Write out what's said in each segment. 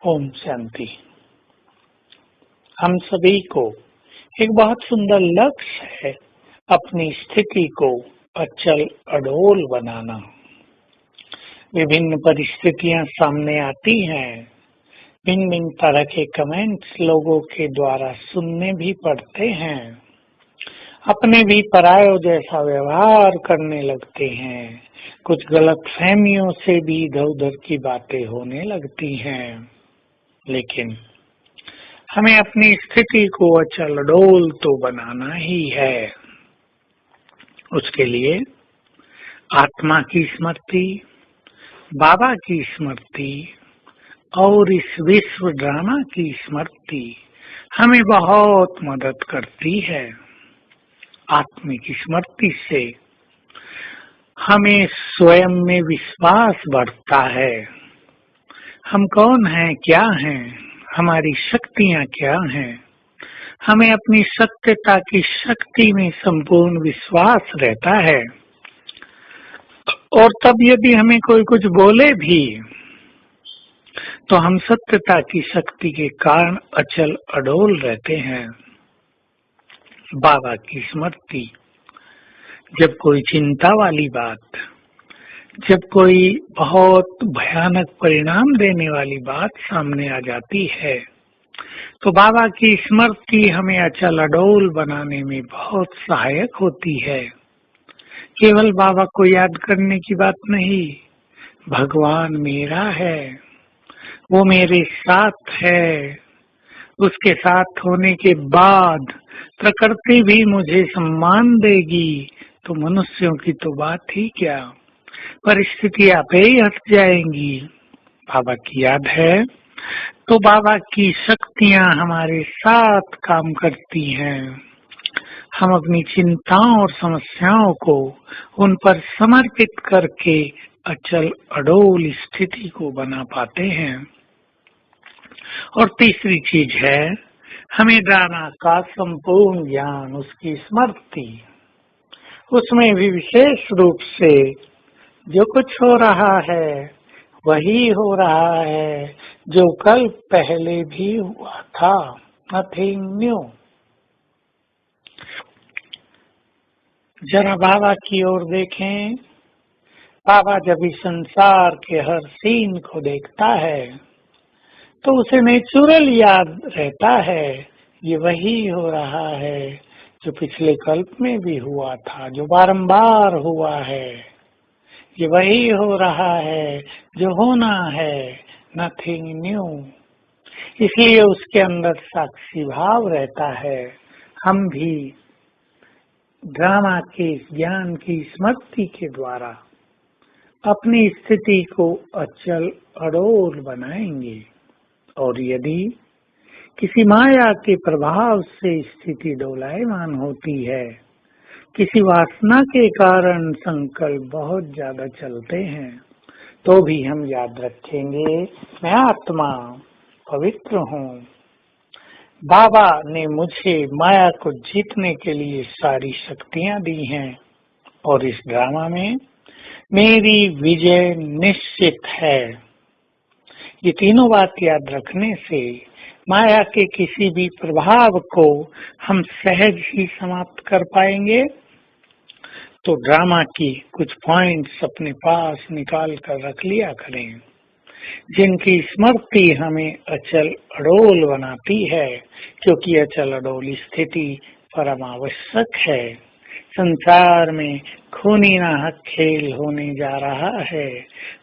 ओम शांति। हम सभी को एक बहुत सुंदर लक्ष्य है, अपनी स्थिति को अचल अडोल बनाना। विभिन्न परिस्थितियां सामने आती हैं, भिन्न भिन्न तरह के कमेंट्स लोगों के द्वारा सुनने भी पड़ते हैं, अपने भी परायों जैसा व्यवहार करने लगते हैं, कुछ गलत फहमियों से भी इधर उधर की बातें होने लगती हैं। लेकिन हमें अपनी स्थिति को अचल अडोल तो बनाना ही है। उसके लिए आत्मा की स्मृति, बाबा की स्मृति और इस विश्व ड्रामा की स्मृति हमें बहुत मदद करती है। आत्मिक स्मृति से हमें स्वयं में विश्वास बढ़ता है। हम कौन हैं, क्या हैं, हमारी शक्तियां क्या हैं। हमें अपनी सत्यता की शक्ति में संपूर्ण विश्वास रहता है। और तब यदि हमें कोई कुछ बोले भी तो हम सत्यता की शक्ति के कारण अचल अडोल रहते हैं। बाबा की स्मृति, जब कोई चिंता वाली बात, जब कोई बहुत भयानक परिणाम देने वाली बात सामने आ जाती है, तो बाबा की स्मृति हमें अचल अडोल बनाने में बहुत सहायक होती है। केवल बाबा को याद करने की बात नहीं, भगवान मेरा है, वो मेरे साथ है। उसके साथ होने के बाद प्रकृति भी मुझे सम्मान देगी, तो मनुष्यों की तो बात ही क्या, परिस्थितियां आपे ही हट जाएंगी। बाबा की याद है तो बाबा की शक्तियां हमारे साथ काम करती हैं। हम अपनी चिंताओं और समस्याओं को उन पर समर्पित करके अचल अडोल स्थिति को बना पाते हैं। और तीसरी चीज है, हमें ड्रामा का संपूर्ण ज्ञान, उसकी स्मृति, उसमें भी विशेष रूप से जो कुछ हो रहा है वही हो रहा है जो कल पहले भी हुआ था। Nothing new. जरा बाबा की ओर देखें। बाबा जब इस संसार के हर सीन को देखता है तो उसे नेचुरल याद रहता है, ये वही हो रहा है जो पिछले कल्प में भी हुआ था, जो बारंबार हुआ है। ये वही हो रहा है जो होना है। Nothing new. इसलिए उसके अंदर साक्षी भाव रहता है। हम भी ड्रामा के ज्ञान की स्मृति के द्वारा अपनी स्थिति को अचल अडोल बनाएंगे। और यदि किसी माया के प्रभाव से स्थिति डोलायमान होती है, किसी वासना के कारण संकल्प बहुत ज्यादा चलते हैं, तो भी हम याद रखेंगे, मैं आत्मा पवित्र हूँ। बाबा ने मुझे माया को जीतने के लिए सारी शक्तियां दी हैं और इस ड्रामा में मेरी विजय निश्चित है। ये तीनों बात याद रखने से माया के किसी भी प्रभाव को हम सहज ही समाप्त कर पाएंगे। तो ड्रामा की कुछ पॉइंट्स अपने पास निकाल कर रख लिया करें, जिनकी स्मृति हमें अचल अडोल बनाती है, क्योंकि अचल अडोल स्थिति परम आवश्यक है। संसार में खूनी नाहक खेल होने जा रहा है।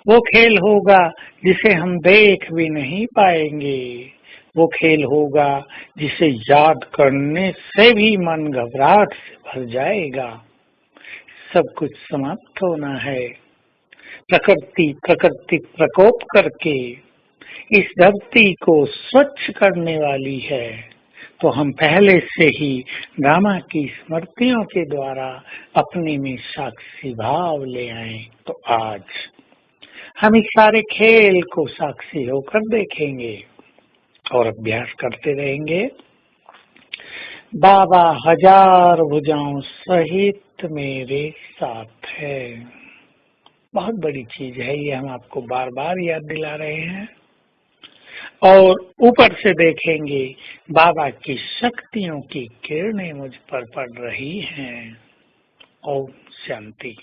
वो खेल होगा जिसे हम देख भी नहीं पाएंगे। वो खेल होगा जिसे याद करने से भी मन घबराहट से भर जाएगा। सब कुछ समाप्त होना है। प्रकृति प्रकोप करके इस धरती को स्वच्छ करने वाली है। तो हम पहले से ही ड्रामा की स्मृतियों के द्वारा अपने में साक्षी भाव ले आए। तो आज हम इस सारे खेल को साक्षी होकर देखेंगे और अभ्यास करते रहेंगे। बाबा हजार भुजाओं सहित मेरे साथ है। बहुत बड़ी चीज है ये, हम आपको बार बार याद दिला रहे हैं। और ऊपर से देखेंगे बाबा की शक्तियों की किरणें मुझ पर पड़ रही हैं। ओम शांति।